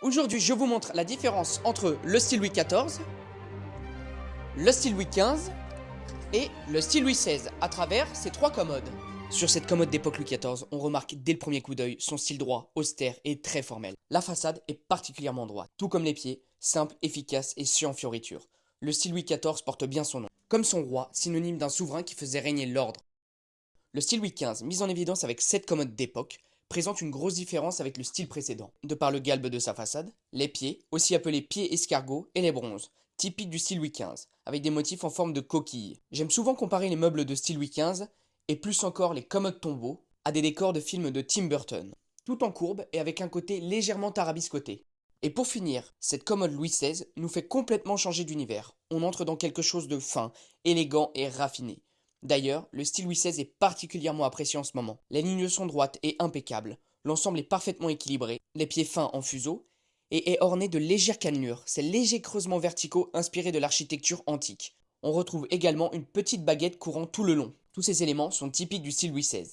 Aujourd'hui, je vous montre la différence entre le style Louis XIV, le style Louis XV et le style Louis XVI à travers ces trois commodes. Sur cette commode d'époque Louis XIV, on remarque dès le premier coup d'œil son style droit, austère et très formel. La façade est particulièrement droite, tout comme les pieds, simple, efficace et sans fioritures. Le style Louis XIV porte bien son nom, comme son roi, synonyme d'un souverain qui faisait régner l'ordre. Le style Louis XV, mis en évidence avec cette commode d'époque, présente une grosse différence avec le style précédent, de par le galbe de sa façade, les pieds, aussi appelés pieds escargots, et les bronzes, typiques du style Louis XV, avec des motifs en forme de coquille. J'aime souvent comparer les meubles de style Louis XV, et plus encore les commodes tombeaux, à des décors de films de Tim Burton, tout en courbe et avec un côté légèrement tarabiscoté. Et pour finir, cette commode Louis XVI nous fait complètement changer d'univers. On entre dans quelque chose de fin, élégant et raffiné. D'ailleurs, le style Louis XVI est particulièrement apprécié en ce moment. Les lignes sont droites et impeccables, l'ensemble est parfaitement équilibré, les pieds fins en fuseau, et est orné de légères cannelures, ces légers creusements verticaux inspirés de l'architecture antique. On retrouve également une petite baguette courant tout le long. Tous ces éléments sont typiques du style Louis XVI.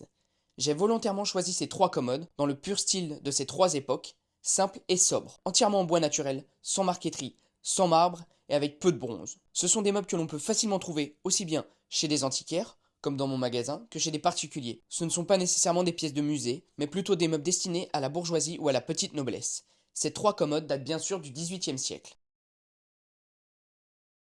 J'ai volontairement choisi ces trois commodes, dans le pur style de ces trois époques, simple et sobre, entièrement en bois naturel, sans marqueterie, sans marbre et avec peu de bronze. Ce sont des meubles que l'on peut facilement trouver aussi bien chez des antiquaires, comme dans mon magasin, que chez des particuliers. Ce ne sont pas nécessairement des pièces de musée, mais plutôt des meubles destinés à la bourgeoisie ou à la petite noblesse. Ces trois commodes datent bien sûr du XVIIIe siècle.